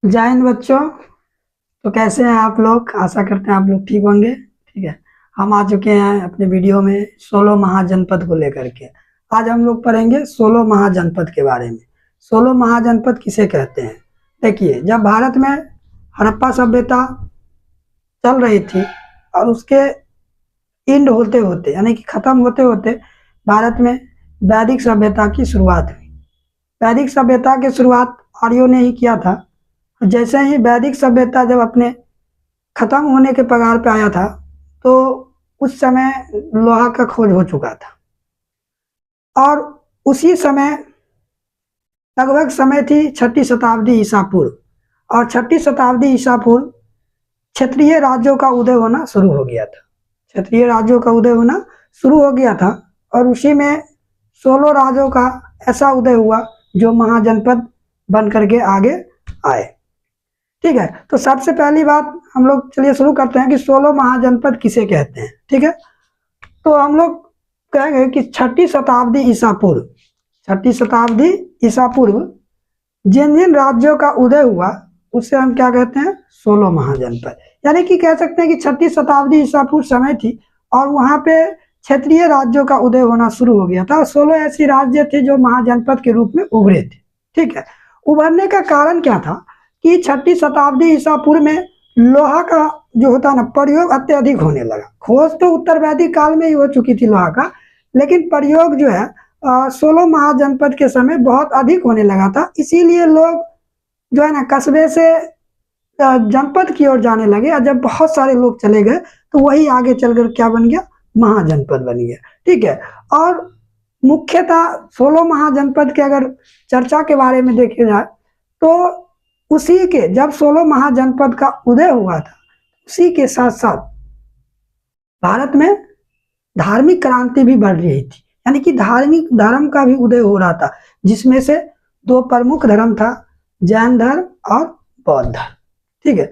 जय हिंद बच्चों। तो कैसे हैं आप लोग? आशा करते हैं आप लोग ठीक होंगे। ठीक है, हम आ चुके हैं अपने वीडियो में 16 महाजनपद को लेकर के। आज हम लोग पढ़ेंगे 16 महाजनपद के बारे में। 16 महाजनपद किसे कहते हैं? देखिए, जब भारत में हड़प्पा सभ्यता चल रही थी और उसके एंड होते होते यानी कि खत्म होते होते भारत में वैदिक सभ्यता की शुरुआत हुई। वैदिक सभ्यता की शुरुआत आर्यों ने ही किया था। जैसे ही वैदिक सभ्यता जब अपने खत्म होने के कगार पे आया था, तो उस समय लोहा का खोज हो चुका था। और उसी समय लगभग समय थी 6ठी शताब्दी ईसा पूर्व। और 6ठी शताब्दी ईसा पूर्व क्षेत्रीय राज्यों का उदय होना शुरू हो गया था। क्षेत्रीय राज्यों का उदय होना शुरू हो गया था और उसी में 16 राज्यों का ऐसा उदय हुआ जो महाजनपद बन करके आगे आए। ठीक है, तो सबसे पहली बात हम लोग चलिए शुरू करते हैं कि 16 महाजनपद किसे कहते हैं। ठीक है, तो हम लोग कहेंगे कि 6ठी शताब्दी ईसा पूर्व, 6ठी शताब्दी ईसा पूर्व जिन जिन राज्यों का उदय हुआ उससे हम क्या कहते हैं? 16 महाजनपद। यानी कि कह सकते हैं कि 6ठी शताब्दी ईसा पूर्व समय थी और वहां पे क्षेत्रीय राज्यों का उदय होना शुरू हो गया था और 16 ऐसी राज्य थे जो महाजनपद के रूप में उभरे थे। ठीक है, उभरने का कारण क्या था कि 6ठी शताब्दी ईसा पूर्व में लोहा का जो होता है ना प्रयोग अत्यधिक होने लगा। खोज तो उत्तर वैदिक काल में ही हो चुकी थी लोहा का, लेकिन प्रयोग जो है 16 महाजनपद के समय बहुत अधिक होने लगा था। इसीलिए लोग जो है ना कस्बे से जनपद की ओर जाने लगे और जब बहुत सारे लोग चले गए तो वही आगे चलकर क्या बन गया? महाजनपद बन गया। ठीक है, और मुख्यतः 16 महाजनपद के अगर चर्चा के बारे में देखे जाए तो उसी के जब 16 महाजनपद का उदय हुआ था उसी के साथ साथ भारत में धार्मिक क्रांति भी बढ़ रही थी। यानी कि धार्मिक धर्म का भी उदय हो रहा था, जिसमें से दो प्रमुख धर्म था, जैन धर्म और बौद्ध धर्म। ठीक है,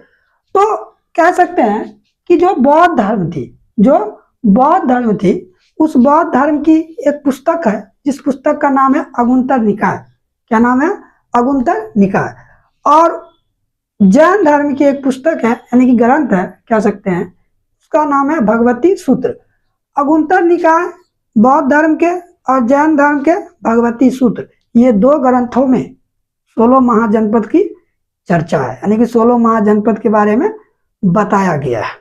तो कह सकते हैं कि जो बौद्ध धर्म थी, जो बौद्ध धर्म थी, उस बौद्ध धर्म की एक पुस्तक है जिस पुस्तक का नाम है अगुंतर निकाय। क्या नाम है? अगुंतर निकाय। और जैन धर्म की एक पुस्तक है यानी कि ग्रंथ है कह सकते हैं, उसका नाम है भगवती सूत्र। अगुंतर निकाय बौद्ध धर्म के और जैन धर्म के भगवती सूत्र, ये दो ग्रंथों में 16 महाजनपद की चर्चा है, यानी कि 16 महाजनपद के बारे में बताया गया है।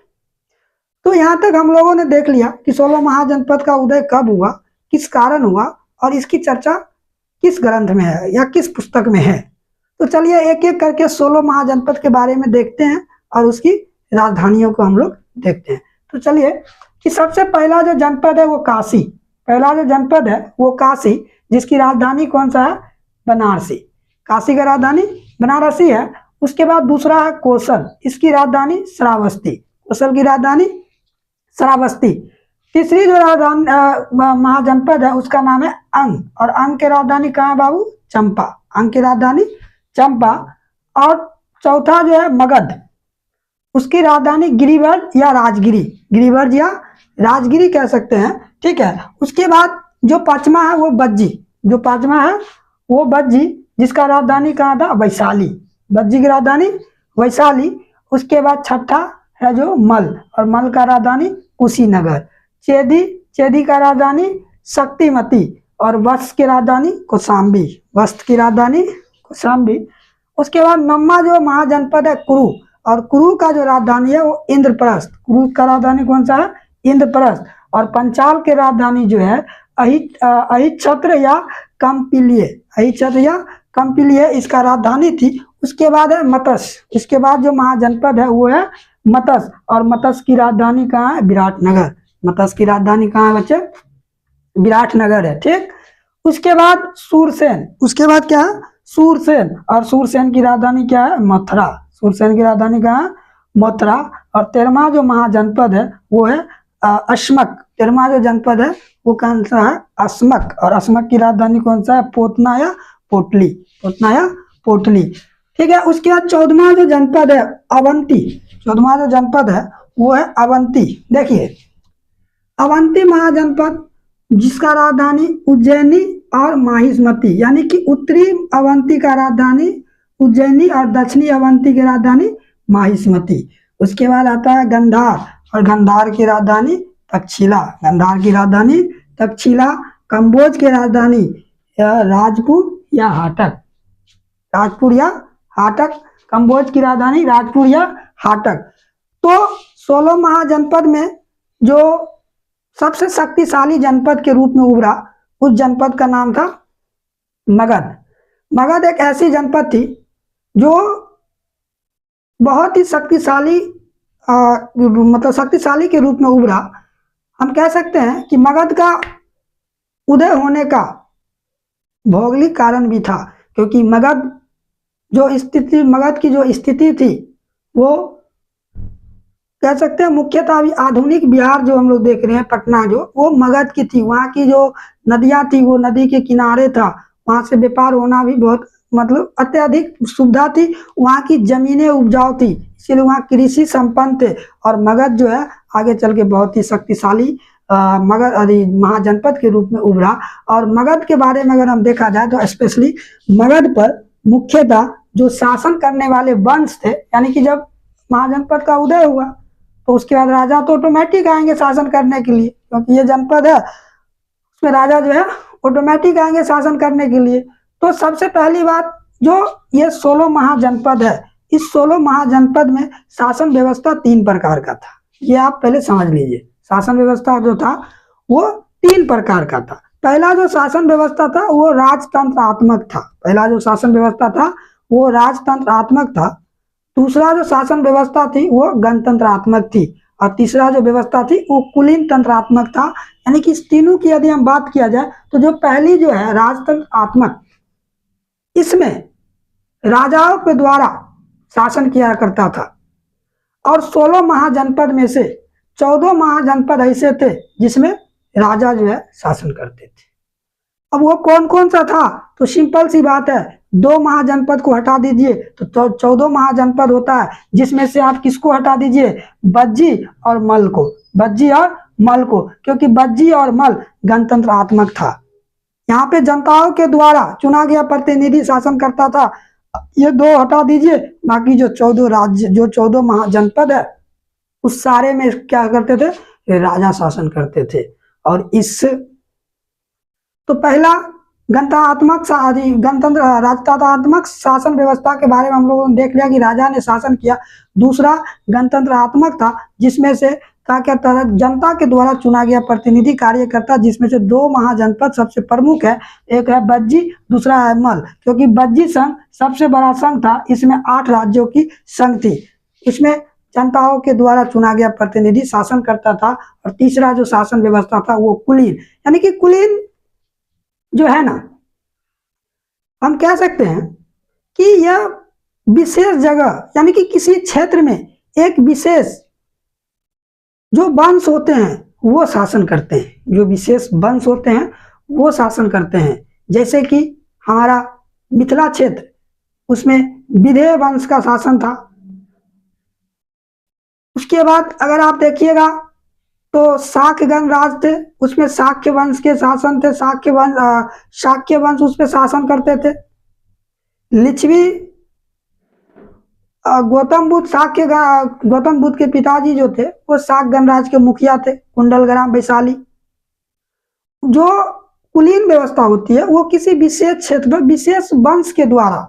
तो यहाँ तक हम लोगों ने देख लिया कि 16 महाजनपद का उदय कब हुआ, किस कारण हुआ और इसकी चर्चा किस ग्रंथ में है या किस पुस्तक में है। तो चलिए एक एक करके 16 महाजनपद के बारे में देखते हैं और उसकी राजधानियों को हम लोग देखते हैं। तो चलिए कि सबसे पहला जो जनपद है वो काशी। पहला जो जनपद है वो काशी, जिसकी राजधानी कौन सा है? बनारसी। काशी का राजधानी बनारसी है। उसके बाद दूसरा है कौशल, इसकी राजधानी श्रावस्ती। कौशल की राजधानी श्रावस्ती। तीसरी जो राजधानी महाजनपद है उसका नाम है अंग, और अंग की राजधानी कहाँ है बाबू? चंपा। अंग की राजधानी चंपा। और चौथा जो है मगध, उसकी राजधानी गिरिवर्ज या राजगिरी, गिरिवर्ज या राजगिरी कह सकते हैं। ठीक है, उसके बाद जो पांचवा है वो बज्जी, जो पांचवा है वो बज्जी, जिसका राजधानी कहाँ था? वैशाली। बज्जी की राजधानी वैशाली। उसके बाद छठा है जो मल, और मल का राजधानी कुशीनगर। चेदी, चेदी का राजधानी शक्तिमती। और वत्स की राजधानी कौशाम्बी, वत्स की राजधानी कौशाम्बी। उसके बाद नौवां जो महाजनपद है कुरु, और कुरु का जो राजधानी है वो इंद्रप्रस्थ। कुरु का राजधानी कौन सा है? इंद्रप्रस्थ। और पंचाल की राजधानी जो है अहिच्छत्र या कंपिलिय, अहिच्छत्र या कंपिलिय इसका राजधानी थी। उसके बाद है मत्स्य, इसके बाद जो महाजनपद है वो है मत्स्य, और मत्स्य की राजधानी कहाँ है? विराटनगर। मत्स्य की राजधानी कहाँ है बच्चे? विराटनगर है। ठीक, उसके बाद सूरसेन, उसके बाद क्या है? सूरसेन, और सूरसेन की राजधानी क्या है? मथुरा। सूरसेन की राजधानी कहाँ है? मथुरा। और 13वां जो महाजनपद है वो है अस्मक। 13वां जो जनपद है वो कौन सा है? अस्मक। और अस्मक की राजधानी कौन सा है? पोतना या पोटली, पोतना या पोटली। ठीक है, उसके बाद 14वां जो जनपद है अवंती। 14वां जो जनपद है वो है अवंती। देखिए अवंती महाजनपद, जिसका राजधानी उज्जैनी और माहिष्मती, यानी कि उत्तरी अवंती का राजधानी उज्जैनी और दक्षिणी अवंती की राजधानी माहिष्मती। उसके बाद आता है गंधार, और गंधार की राजधानी तक्षशिला, गंधार की राजधानी तक्षशिला। कंबोज की राजधानी राजपुर या हाटक, राजपुर या हाटक। कंबोज की राजधानी राजपुर या हाटक। तो 16 महाजनपद में जो सबसे शक्तिशाली जनपद के रूप में उभरा, उस जनपद का नाम था मगध। मगध एक ऐसी जनपद थी जो बहुत ही शक्तिशाली मतलब शक्तिशाली के रूप में उभरा। हम कह सकते हैं कि मगध का उदय होने का भौगोलिक कारण भी था, क्योंकि मगध की जो स्थिति थी वो कह सकते हैं मुख्यतः अभी आधुनिक बिहार जो हम लोग देख रहे हैं, पटना जो, वो मगध की थी। वहाँ की जो नदियाँ थी वो नदी के किनारे था, वहाँ से व्यापार होना भी बहुत मतलब अत्यधिक सुविधा थी। वहाँ की जमीनें उपजाऊ थी, इसलिए वहाँ कृषि संपन्न थे। और मगध जो है आगे चल के बहुत ही शक्तिशाली मगध महाजनपद के रूप में उभरा। और मगध के बारे में अगर हम देखा जाए तो स्पेशली मगध पर मुख्यतः जो शासन करने वाले वंश थे, यानी कि जब महाजनपद का उदय हुआ तो उसके बाद राजा तो ऑटोमेटिक आएंगे शासन करने के लिए, क्योंकि ये जनपद है उसमें राजा जो है ऑटोमेटिक आएंगे शासन करने के लिए। तो सबसे पहली बात, जो ये 16 महाजनपद है, इस 16 महाजनपद में शासन व्यवस्था 3 प्रकार का था। ये आप पहले समझ लीजिए, शासन व्यवस्था जो था वो 3 प्रकार का था। पहला जो शासन व्यवस्था था वो राजतंत्रात्मक था, पहला जो शासन व्यवस्था था वो राजतंत्रात्मक था। दूसरा जो शासन व्यवस्था थी वो गणतंत्रात्मक थी, और तीसरा जो व्यवस्था थी वो कुलीन तंत्रात्मक था। यानी कि इस तीनों की यदि हम बात किया जाए तो जो पहली जो है राजतंत्रात्मक, इसमें राजाओं के द्वारा शासन किया करता था। और 16 महाजनपद में से 14 महाजनपद ऐसे थे जिसमें राजा जो है शासन करते थे। अब वो कौन कौन सा था, तो सिंपल सी बात है, 2 महाजनपद को हटा दीजिए तो 14 महाजनपद होता है, जिसमें से आप किसको हटा दीजिए, बज्जी और मल को, बज्जी और मल को, क्योंकि बज्जी और मल गणतंत्रात्मक था। यहाँ पे जनताओं के द्वारा चुना गया प्रतिनिधि शासन करता था। ये 2 हटा दीजिए, बाकी जो 14 राज्य, जो 14 महाजनपद है, उस सारे में क्या करते थे, राजा शासन करते थे। और इस तो पहला राजतंत्रात्मक शासन व्यवस्था के बारे में हम लोगों ने देख लिया कि राजा ने शासन किया। दूसरा गणतंत्रात्मक था, जिसमें से क्या था, जनता के द्वारा चुना गया प्रतिनिधि कार्यकर्ता, जिसमें से 2 महाजनपद सबसे प्रमुख है, एक है बज्जी, दूसरा है मल। क्योंकि बज्जी संघ सबसे बड़ा संघ था, इसमें 8 राज्यों की संघ थी, इसमें जनताओं के द्वारा चुना गया प्रतिनिधि शासन करता था। और तीसरा जो शासन व्यवस्था था वो कुलीन, यानी कि कुलीन जो है ना, हम कह सकते हैं कि यह विशेष जगह, यानी कि किसी क्षेत्र में एक विशेष जो वंश होते हैं वो शासन करते हैं, जो विशेष वंश होते हैं वो शासन करते हैं। जैसे कि हमारा मिथिला क्षेत्र, उसमें विदेह वंश का शासन था। उसके बाद अगर आप देखिएगा तो शाक्य गणराज थे, उसमें शाक्य वंश के शासन थे, शाक्य वंश उस पर शासन करते थे। लिच्छवी गौतम बुद्ध के पिताजी जो थे वो शाक्य गणराज के मुखिया थे, कुंडलग्राम वैशाली। जो कुलीन व्यवस्था होती है वो किसी विशेष क्षेत्र में विशेष वंश के द्वारा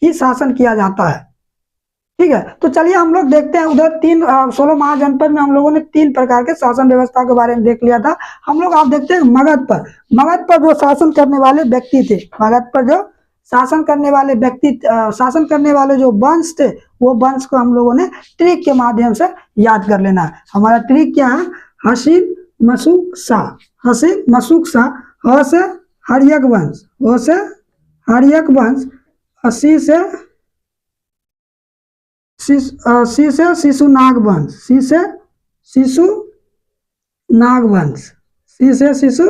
ही शासन किया जाता है, ठीक है। तो चलिए हम लोग देखते हैं, उधर 16 महाजनपद में हम लोगों ने 3 प्रकार के शासन व्यवस्था के बारे में देख लिया था। हम लोग आप देखते हैं मगध पर जो शासन करने वाले व्यक्ति थे, मगध पर जो शासन करने वाले व्यक्ति, शासन करने वाले जो वंश थे, वो वंश को हम लोगों ने ट्रिक के माध्यम से याद कर लेना है। हमारा ट्रिक क्या है, हसीन मशूक शाह, हसीन मशूक शाह, ह से हरियक वंश, हो से हरियक वंश, सी से शिशु नाग वंश, सी से शिशु नाग वंश, सी से शिशु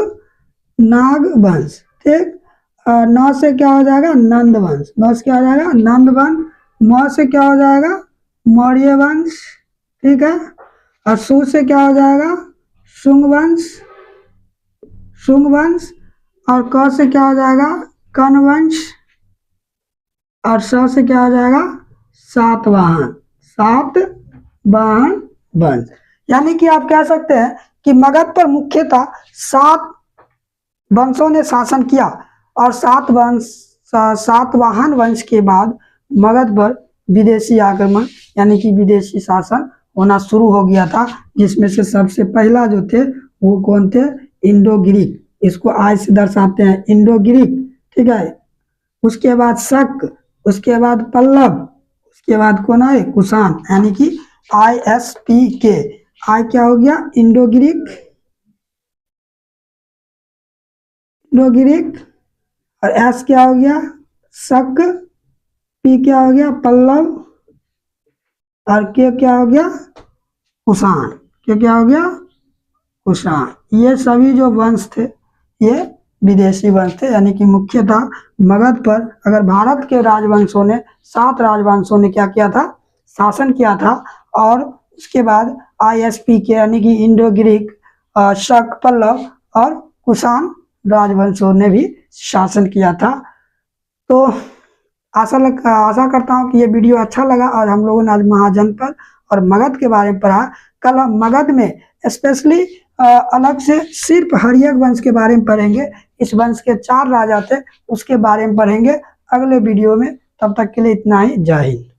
नाग वंश, ठीक। 9 से क्या हो जाएगा, नंद वंश, 9 से क्या हो जाएगा, नंद वंश। म से क्या हो जाएगा, मौर्य वंश, ठीक है। और सु से क्या हो जाएगा, शुंग वंश, शुंग वंश। और क से क्या हो जाएगा, कन वंश, और स से क्या हो जाएगा, सातवाहन, सातवाहन वंश। यानी कि आप कह सकते हैं कि मगध पर मुख्यतः 7 वंशों ने शासन किया और सातवाहन वंश के बाद मगध पर विदेशी आक्रमण यानी कि विदेशी शासन होना शुरू हो गया था, जिसमें से सबसे पहला जो थे वो कौन थे, इंडो ग्रीक। इसको आई से दर्शाते हैं, इंडो ग्रीक, ठीक है। उसके बाद शक, उसके बाद पल्लव, उसके बाद कौन है, कुषाण, यानी कि ISPK। आई क्या हो गया, इंडो ग्रीक, इंडो ग्रीक, और एस क्या हो गया, शक, पी क्या हो गया, पल्लव, और के क्या हो गया, कुषाण। के क्या हो गया, कुषाण। ये सभी जो वंश थे ये विदेशी वंश थे, यानी कि मुख्यतः मगध पर अगर भारत के राजवंशों ने 7 राजवंशों ने क्या किया था, शासन किया था। और उसके बाद ISPK यानी कि इंडो ग्रीक, शक, पल्लव और कुषाण राजवंशों ने भी शासन किया था। तो आशा करता हूँ कि ये वीडियो अच्छा लगा और हम लोगों ने आज महाजनपद और मगध के बारे में पढ़ा। कल हम मगध में स्पेशली अलग से सिर्फ हर्यक वंश के बारे में पढ़ेंगे। इस वंश के 4 राजा थे, उसके बारे में पढ़ेंगे अगले वीडियो में। तब तक के लिए इतना ही, जय हिंद।